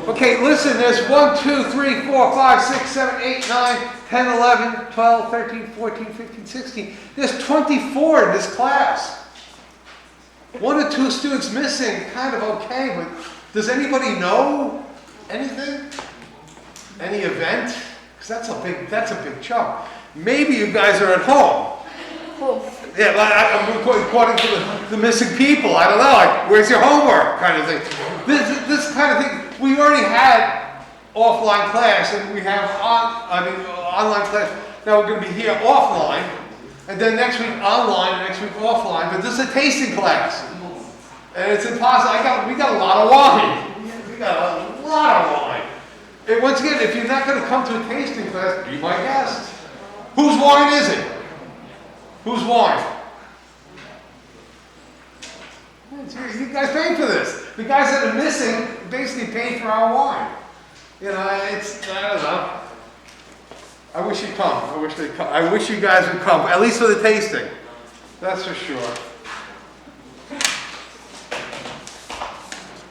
Okay, listen, there's 1, 2, 3, 4, 5, 6, 7, 8, 9, 10, 11, 12, 13, 14, 15, 16. There's 24 in this class. 1 or 2 students missing, kind of okay, but does anybody know anything? Any event? Because that's a big chunk. Maybe you guys are at home. Yeah, I'm according to the missing people. I don't know, like, where's your homework kind of thing. This kind of thing, we already had offline class, and we have online class. Now we're going to be here offline, and then next week online, and next week offline. But this is a tasting class, and it's impossible. We got a lot of wine. We got a lot of wine. And once again, if you're not going to come to a tasting class, be my guest. Whose wine is it? Whose wine? You guys paid for this. The guys that are missing basically paid for our wine. You know, I don't know. I wish you'd come. I wish you guys would come, at least for the tasting. That's for sure.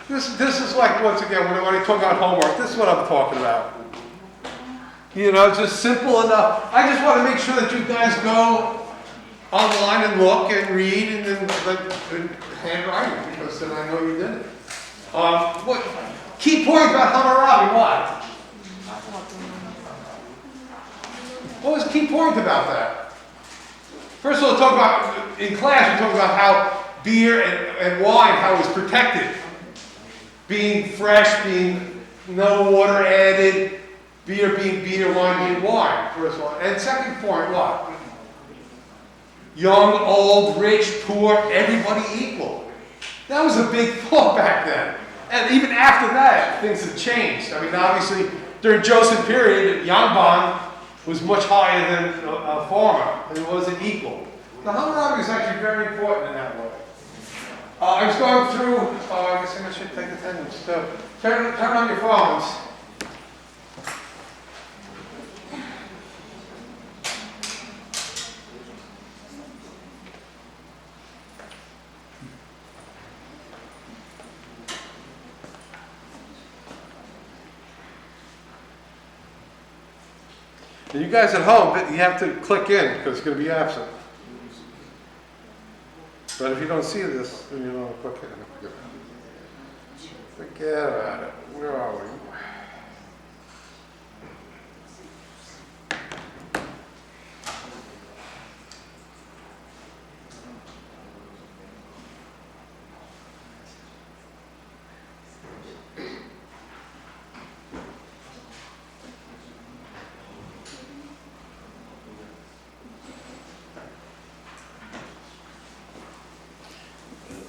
This is like, once again, when I talk about homework, this is what I'm talking about. You know, just simple enough. I just want to make sure that you guys go online and look and read and then handwriting, because then I know you did it. What key point about Hammurabi? What? What was the key point about that? First of all, talk about in class. We talk about how beer and wine, how it was protected, being fresh, being no water added, beer being beer, wine being wine. First one, and second point, what? Young, old, rich, poor, everybody equal. That was a big thought back then. And even after that, things have changed. I mean, obviously, during Joseon period, Yangban was much higher than a farmer. It wasn't equal. The Hammurabi is actually very important in that way. I was going through, I guess I should take attendance. So, turn on your phones. And you guys at home, you have to click in because it's going to be absent. But if you don't see this, then you don't click in. Forget about it. Where are we?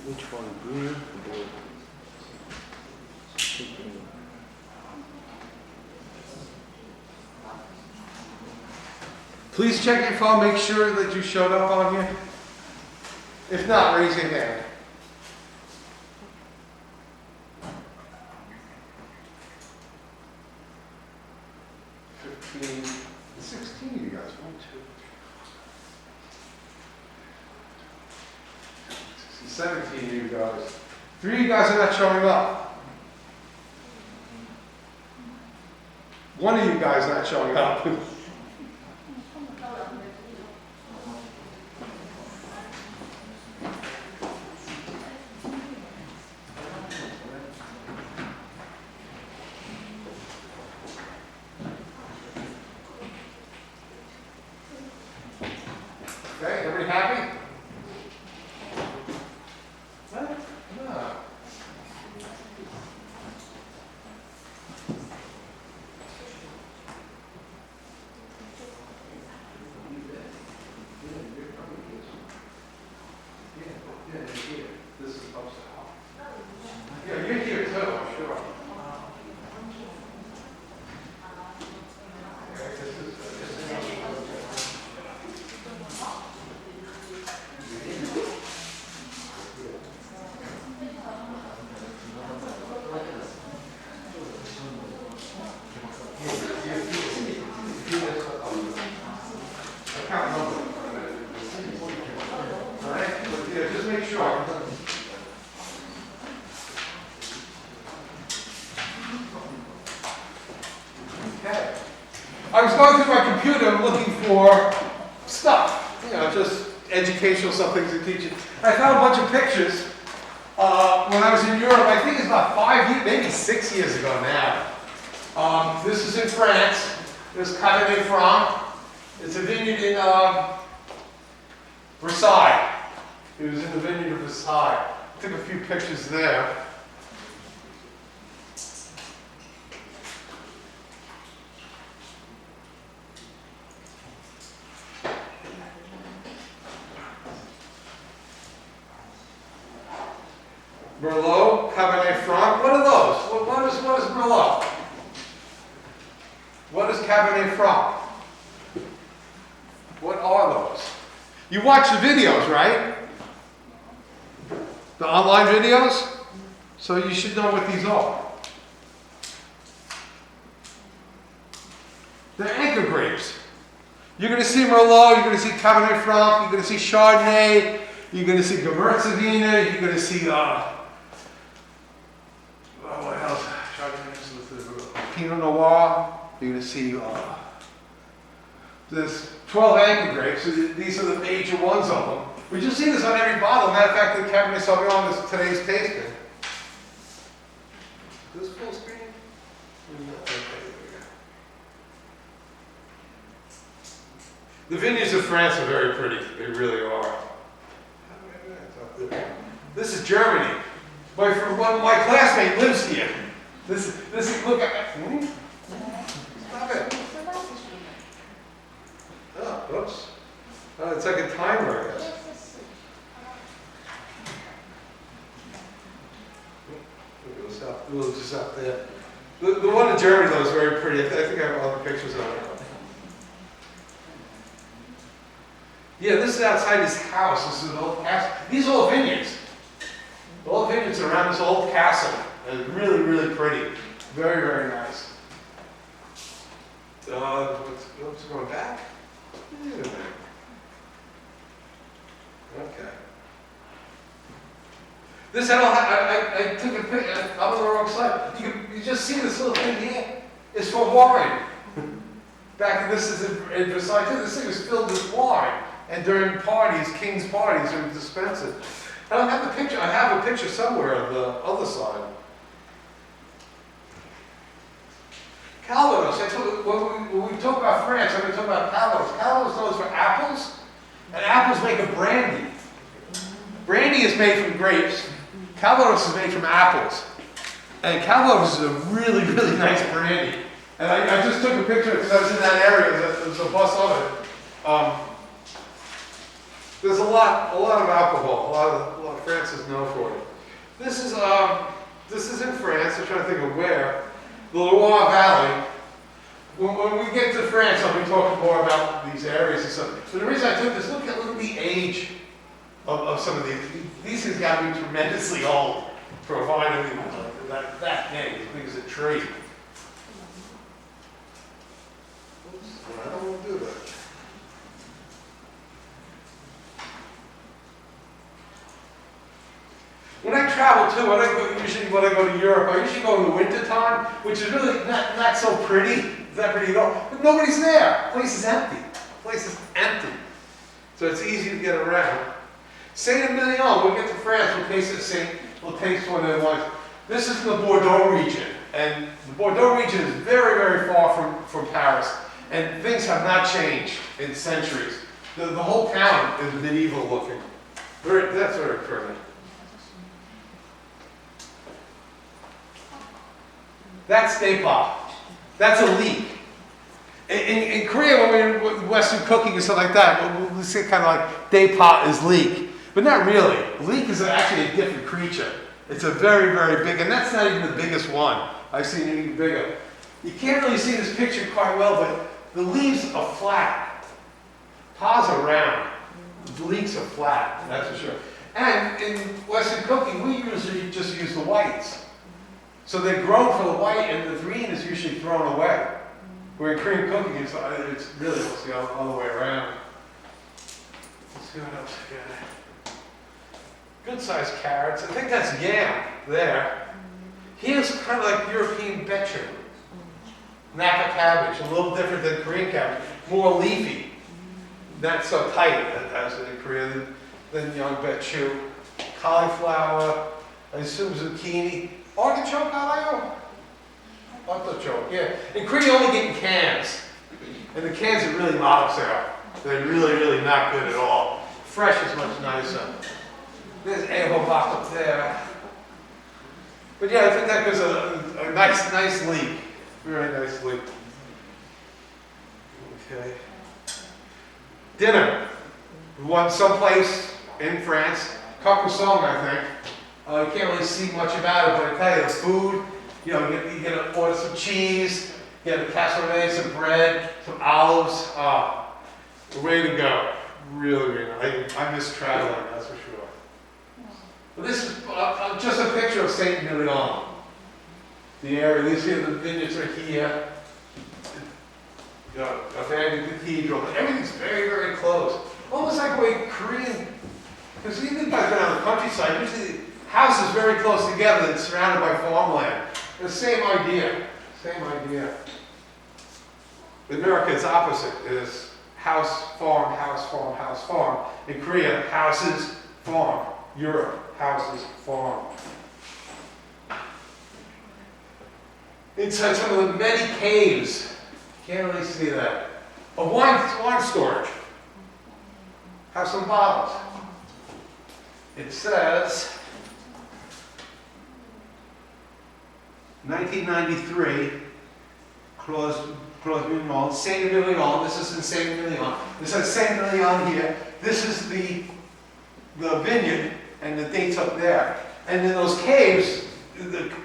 Which one? Green? Please check your phone, make sure that you showed up on here. If not, raise your hand. $15, $16, you guys. 1, 2, 17 you guys. 3 of you guys are not showing up. 1 of you guys not showing up. Okay, everybody happy? No. I was going through my computer looking for stuff, you know, just educational stuff, things to teach you. I found a bunch of pictures when I was in Europe. I think it's about 5 years, maybe 6 years ago now. This is in France. There's Cabernet Franc. It's a vineyard in Versailles. It was in the vineyard of Versailles. I took a few pictures there. Merlot, Cabernet Franc. What are those? What is Merlot? What is Cabernet Franc? What are those? You watch the videos, right? The online videos? So you should know what these are. They're anchor grapes. You're going to see Merlot, you're going to see Cabernet Franc, you're going to see Chardonnay, you're going to see Gewürztraminer, you're going to see, what else? Chardonnay, Pinot Noir, you're going to see, there's 12 anchor grapes, so these are the major ones of them. But you'll see this on every bottle. Matter of fact, the Cabernet Sauvignon is today's tasting. Is this full screen? Okay, there we go. The vineyards of France are very pretty. They really are. This is Germany. One of my classmates lives here. This is look at that. Stop it. Oh, whoops. Oh, it's like a timer, I guess. We'll just up there. The one in Germany, though, is very pretty. I think I have all the pictures of it. Yeah, this is outside his house. This is an old castle. These are all vineyards. All vineyards around this old castle. And it's really, really pretty. Very, very nice. What's going back? Wait a minute. Okay. This I took a picture. I'm on the wrong side. You just see this little thing here. It's for wine. This is in Versailles. This thing is filled with wine. And during parties, king's parties, they would dispense it. I don't have the picture. I have a picture somewhere of the other side. Calvados. When we talk about France, I'm going to talk about Calvados. Calvados knows for apples, and apples make a brandy. Brandy is made from grapes. Calvados is made from apples. And Calvados is a really, really nice brandy. And I just took a picture because I was in that area. There's a bus of it. There's a lot of alcohol. A lot of France is known for it. This is in France. I'm trying to think of where. The Loire Valley. When we get to France, I'll be talking more about these areas and stuff. So the reason I took this, look at the age of some of these. These things got to be tremendously old for a vine to be that big, as big as a tree. Oops, I don't want to do that. When I travel too, when I go to Europe, I usually go in the winter time, which is really not so pretty. It's not pretty at all. But nobody's there. The place is empty. The place is empty. So it's easy to get around. Saint-Emilion, we'll get to France, we'll taste one of the ones. This is the Bordeaux region. And the Bordeaux region is very, very far from Paris. And things have not changed in centuries. The whole town is medieval looking. That's very pretty. That's Depot. That's a leek. In Korea, when we're in Western cooking and stuff like that, we say kind of like Depot is leek. But not really. Leek is actually a different creature. It's a very, very big, and that's not even the biggest one. I've seen it even bigger. You can't really see this picture quite well, but the leaves are flat. Pods are round. The leeks are flat, that's for sure. And in Western cooking, we usually just use the whites. So they're grown for the white, and the green is usually thrown away. Where in Korean cooking, it's really all the way around. Let's see what else we got. Good sized carrots. I think that's yam there. Here's kind of like European betcher. Napa cabbage, a little different than Korean cabbage, more leafy, not so tight as in Korea than Yongbechu. Cauliflower, I assume zucchini, artichoke, artichoke, yeah. In Korea, you only get in cans, and the cans are really out. They're really, really not good at all. Fresh is much nicer. There's Ehobak up there. But yeah, I think that gives a nice leek. Very nice leek. Okay. Dinner. We went someplace in France, Carcassonne, I think. You can't really see much about it, but I tell you, the food, you get to order some cheese, you get a cassoulet, some bread, some olives. The way to go. Really, really nice. I miss traveling, that's for sure. But this is just a picture of Saint Emilion. The area, you see the vineyards are here. A very cathedral, but everything's very, very close. Almost like the way Korean, because you think I've been on the countryside, usually the house is very close together and surrounded by farmland. The same idea, same idea. In America, it's opposite. It is house, farm, house, farm, house, farm. In Korea, houses, farm. Europe, houses, farm. Inside some of the many caves, can't really see that. A wine storage. Have some bottles. It says 1993, Clause Mignon, Saint Emilion. This is in Saint Emilion. This says Saint Emilion here. This is the vineyard, and the date's up there. And in those caves,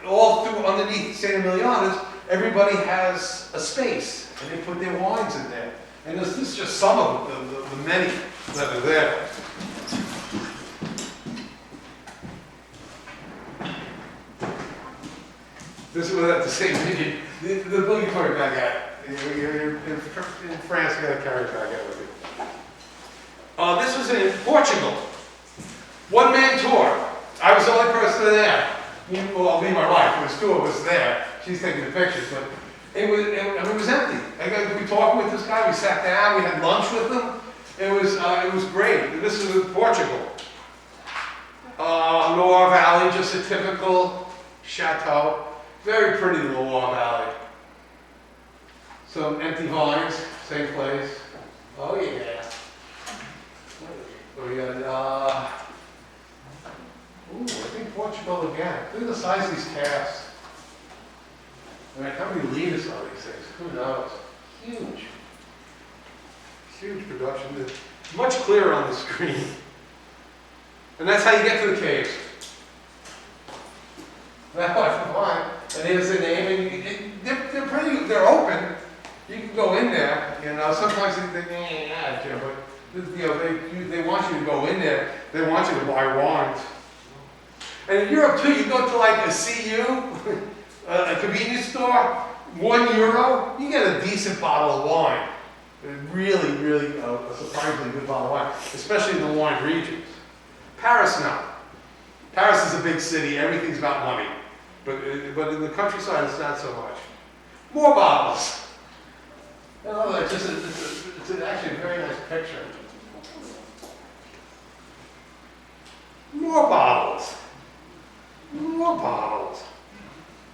all through underneath Saint Emilion, everybody has a space, and they put their wines in there. And this is just some of the many that are there. This is what the same vineyard. The boogie carry baguette. In France, you got to carry a baguette with you. This was in Portugal. One-man tour. I was the only person there. Well, me and my wife. There was two of us there. She's taking the pictures, but it was empty. We talked with this guy. We sat down. We had lunch with him. It was great. This is in Portugal. Loire Valley, just a typical chateau. Very pretty Loire Valley. Some empty vines, same place. Oh yeah. We got, I think Portugal again. Look at the size of these casts. I mean, how many liters are these things? Who knows? Huge. Huge production. It's much clearer on the screen. And that's how you get to the caves. That's fine. And here's the name, and they're pretty, they're open. You can go in there, sometimes but they want you to go in there. They want you to buy wines. And in Europe too, you go to like a CU, a convenience store, €1, you get a decent bottle of wine. Really, really a surprisingly good bottle of wine, especially in the wine regions. Paris now. Paris is a big city, everything's about money. But in the countryside, it's not so much. More bottles. It's actually a very nice picture. More bottles. More bottles.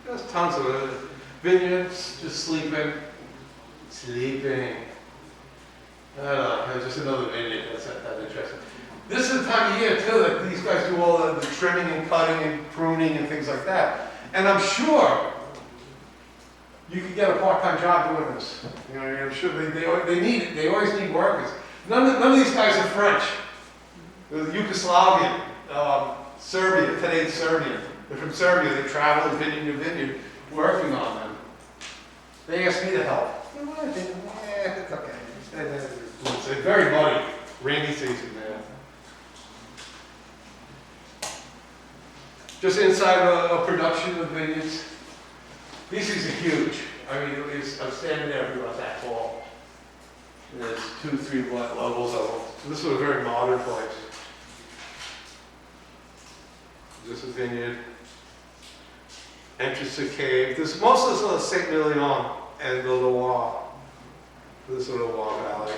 There's tons of it. Vineyards, just sleeping. Sleeping. I don't know, just another vineyard. That's interesting. This is the time of year, too, that these guys do all the trimming and cutting and pruning and things like that. And I'm sure you could get a part-time job doing this. I'm sure they need it. They always need workers. None of these guys are French. They're Yugoslavian, Serbia, today's Serbia. They're from Serbia. They travel vineyard to vineyard working on them. They asked me to help. It's okay. It's very muddy. Rainy season there. Just inside a production of vineyards. These things are huge. I mean, I'm standing there about that tall. There's 2, 3 levels of them. So this is a very modern place. This is vineyard. Entrance to cave. Most of this is Saint Emilion. and the Loire. This is the Loire Valley.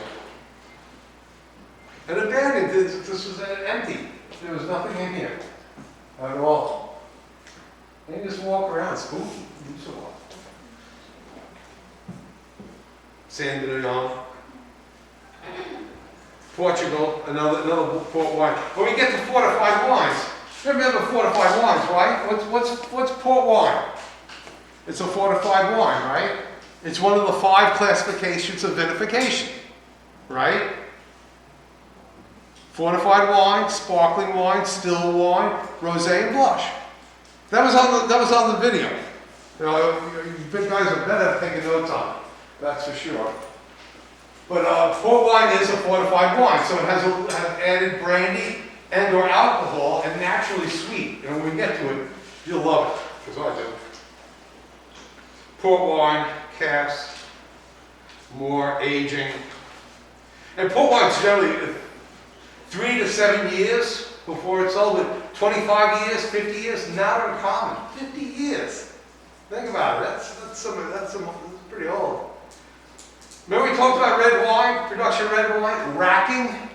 And abandoned, this was empty. There was nothing in here at all. And you just walk around, spooky. You just walk. Saint Leon. Portugal, another port wine. When we get to fortified wines, remember fortified wines, right? What's port wine? It's a fortified wine, right? It's one of the 5 classifications of vinification, right? Fortified wine, sparkling wine, still wine, rosé, and blush. That was on the video. You know, you guys are better at taking notes on it. That's for sure. But port wine is a fortified wine, so it has added brandy and or alcohol and naturally sweet. And when we get to it, you'll love it, because I do. Port wine, cask, more aging. And port wine's generally 3 to 7 years before it's sold. 25 years, 50 years, not uncommon. 50 years. Think about it. That's pretty old. Remember we talked about red wine, production of red wine, racking?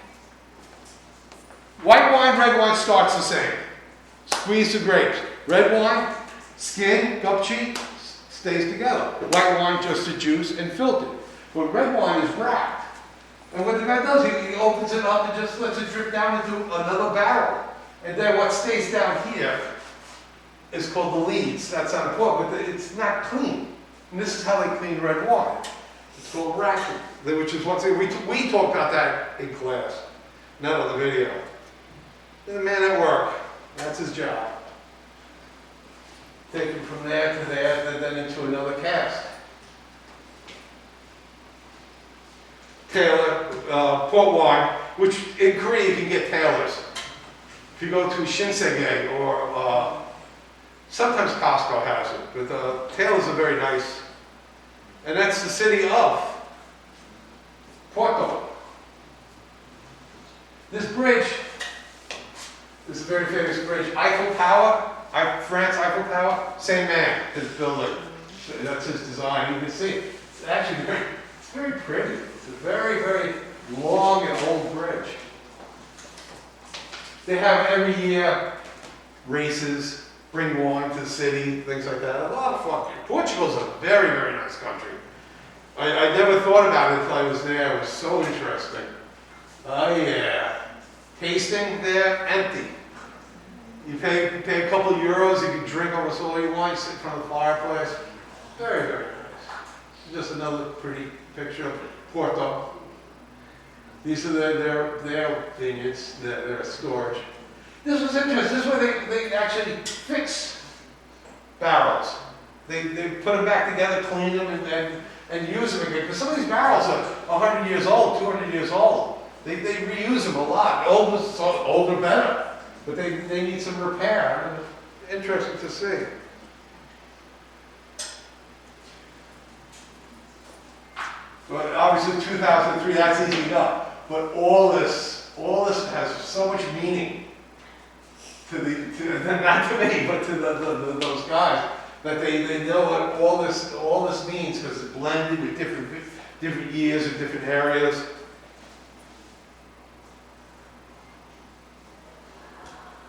White wine, red wine starts the same. Squeeze the grapes. Red wine, skin, gut cheek, stays together. White wine, just the juice and filtered. But red wine is racked. And what the guy does, he opens it up and just lets it drip down into another barrel. And then what stays down here is called the lees. That's on the port, but it's not clean. And this is how they clean red wine. It's called racking, which is one thing we talked about that in class, not on the video. The man at work, that's his job. Take it from there to there, and then into another cask. Taylor, port wine, which in Korea you can get Taylors. If you go to Shinsegae or sometimes Costco has it, but Taylor's are very nice. And that's the city of Porto. This bridge, this is a very famous bridge. Eiffel Tower, France Eiffel Tower, same man is building. That's his design. You can see it's actually very pretty. It's a very, very long and old bridge. They have every year races, bring wine to the city, things like that. A lot of fun. Portugal's a very, very nice country. I never thought about it until I was there. It was so interesting. Oh yeah. Tasting there, empty. You pay a couple of euros, you can drink almost all you want, you sit in front of the fireplace. Very, very nice. Just another pretty picture of Porto. These are their vineyards, their storage. This was interesting. This is where they actually fix barrels. They put them back together, clean them, and use them again. Because some of these barrels are 100 years old, 200 years old. They reuse them a lot. Older better. But they need some repair. Interesting to see. But obviously 2003, that's easy enough. But all this has so much meaning to not to me, but to those guys, that they know what all this means, because it's blended with different years and different areas.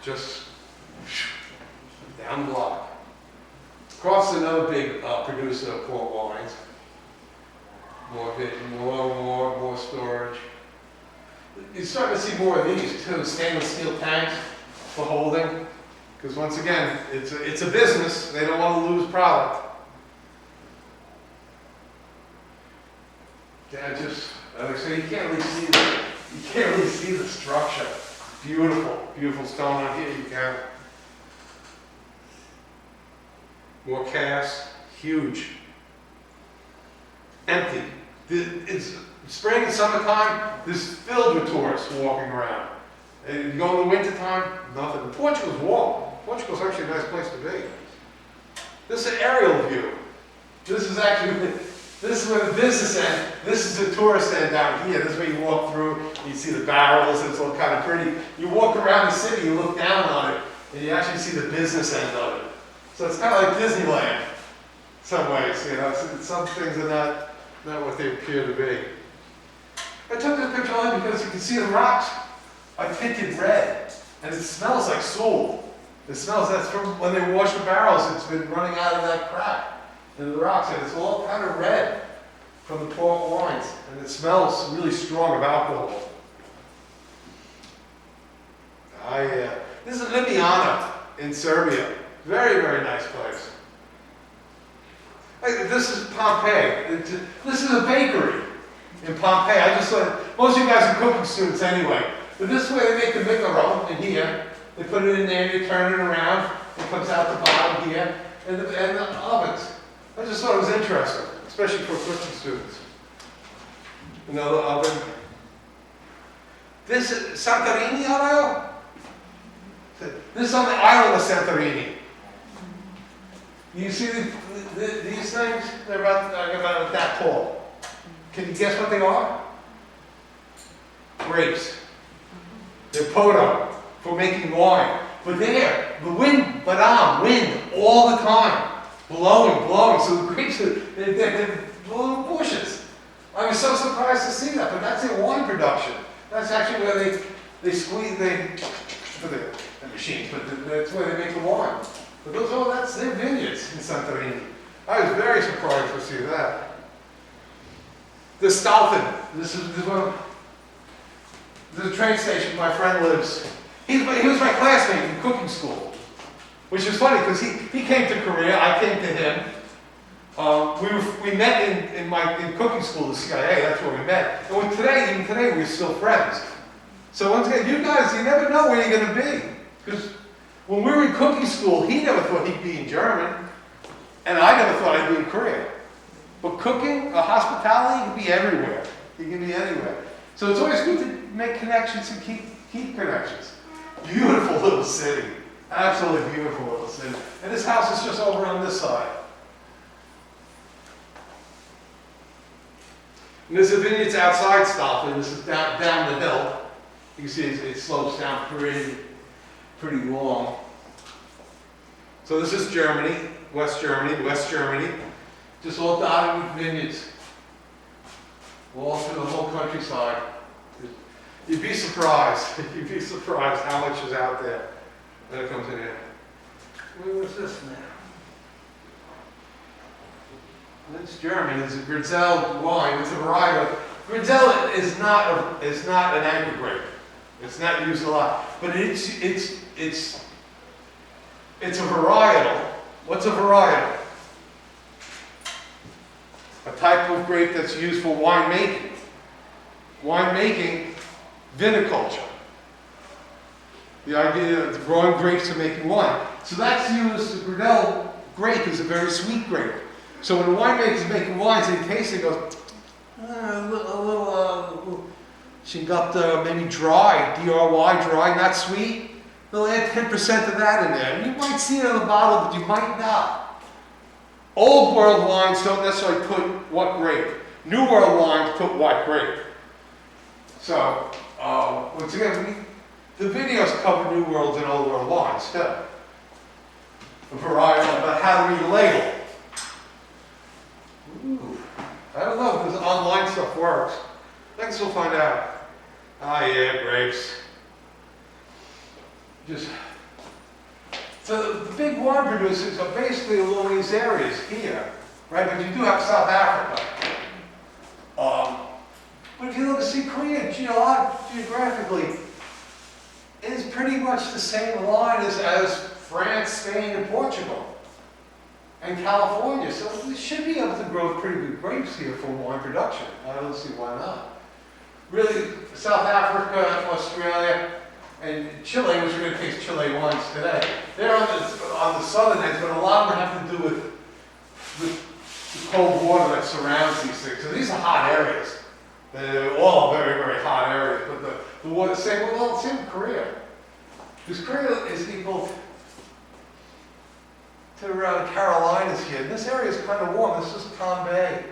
Just down the block. Croft's another big producer of port wines. More storage. You're starting to see more of these too. Stainless steel tanks for holding. Because once again, it's a business. They don't want to lose product. Yeah, just like I say, you can't really see the structure. Beautiful stone on here. You can. More casks, huge. Empty. It's spring and summertime, this is filled with tourists walking around. And you go in the wintertime, nothing. Portugal's warm. Portugal's actually a nice place to be. This is an aerial view. This is where the business end, this is the tourist end down here. This is where you walk through, you see the barrels, it's all kind of pretty. You walk around the city, you look down on it, and you actually see the business end of it. So it's kind of like Disneyland. some ways, you know, some things are not what they appear to be. I took this picture only because you can see the rocks are tinted red, and it smells like salt. It smells, that's from when they wash the barrels, it's been running out of that crack in the rocks, and it's all kind of red from the port wines, and it smells really strong of alcohol. This is Ljubljana in Serbia. Very, very nice place. This is Pompeii. This is a bakery in Pompeii. I just thought, most of you guys are cooking students anyway, but this way they make the micaro in here. They put it in there, you turn it around, it comes out the bottom here, and the ovens. I just thought it was interesting, especially for cooking students. Another oven. This is Santorini Isle. This is on the island of Santorini. You see these things? They're about that tall. Can you guess what they are? Grapes. They're poto for making wine. But there, the wind all the time. Blowing. So the grapes, they're little bushes. I was so surprised to see that, but that's their wine production. That's actually where they squeeze, for the machines, but that's where they make the wine. But that's their vineyards in Santorini. I was very surprised to see that. The Stalton, this is a train station my friend lives. He was my classmate in cooking school, which is funny because he came to Korea, I came to him. We met in cooking school, the CIA, that's where we met. And even today, we're still friends. So once again, you guys, you never know where you're going to be. Because when we were in cooking school, he never thought he'd be in German, and I never thought I'd be in Korea. But cooking, hospitality, you can be everywhere. You can be anywhere. So it's always good to make connections and keep connections. Beautiful little city. Absolutely beautiful little city. And this house is just over on this side. And there's a vineyards outside Stalton. This is down the hill. You can see it slopes down pretty long. So this is Germany, West Germany. Just all dotted with vineyards. All through the whole countryside. You'd be surprised. You'd be surprised how much is out there when it comes in here. Where was this now? It's German. It's a Grützel wine. It's a variety of. Grützel is not an anchor grape. It's not used a lot, but it's a varietal. What's a varietal? A type of grape that's used for wine making. Wine making, viniculture. The idea of growing grapes and making wine. So that's used. The Grützel grape is a very sweet grape. So when the winemaker's making wines, they taste it, goes a little Shingupta, maybe dry, DRY, dry, not sweet. They'll add 10% of that in there. And you might see it on the bottle, but you might not. Old world wines don't necessarily put what grape. New world wines put what grape. So, once again, the videos cover New World and Old World wines too. A variety about how to read a label. Ooh, I don't know if this online stuff works. I guess we'll find out. Ah, yeah, grapes. So the big wine producers are basically along these areas here, right? But you do have South Africa. But if you look at Korea geographically, it is pretty much the same line as France, Spain, and Portugal, and California. So we should be able to grow pretty good grapes here for wine production. I don't see why not. Really, South Africa, Australia, and Chile, which we're going to taste Chile wines today. They're on the southern end, but a lot of them have to do with the cold water that surrounds these things. So these are hot areas. They're all very, very hot areas. But the water, same with Korea. Because Korea is equal to around Carolinas here. And this area is kind of warm. This is Bombay.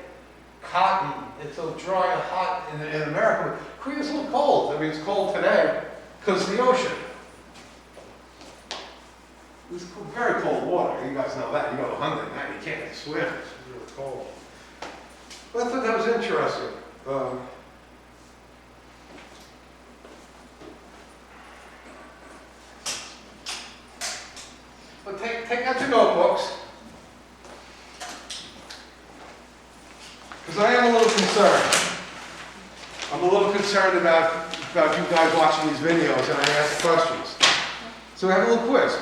Cotton. It's so dry and hot in America. But Korea's a little cold. I mean, it's cold today because of the ocean. It's very cold water. You guys know that. You go to hunting, that you can't swim. It's really cold. But I thought that was interesting. But take out your notebooks. Because I am a little concerned. I'm a little concerned about you guys watching these videos and I ask questions. So we have a little quiz.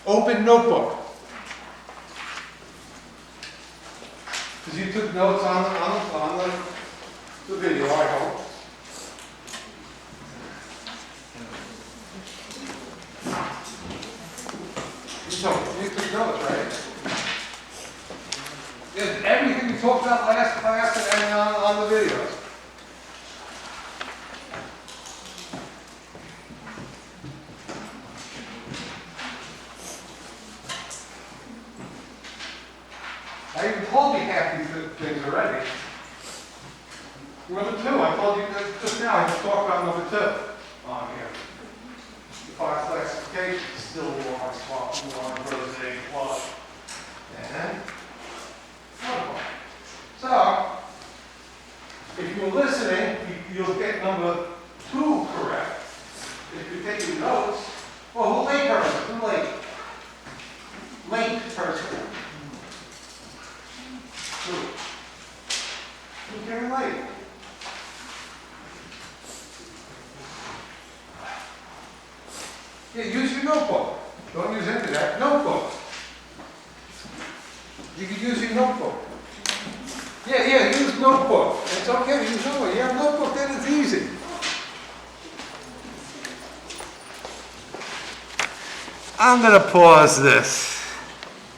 Open notebook. Because you took notes on the video, I hope. You took notes, right? There's everything we talked about last class and on the videos. I even told you half these things already. Number 2, I told you just now, I just talked about number 2 on here. The 5 classifications, still water, swamp, water, rosé, flood. And another one. So, if you're listening, you'll get number 2 correct. If you're taking notes, well, who late person? Who late? Late person. Who came late? Yeah, use your notebook. Don't use internet. Notebook. You can use your notebook. Yeah, use notebook. It's okay to use notebook. You have notebook, then it's easy. I'm going to pause this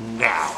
now.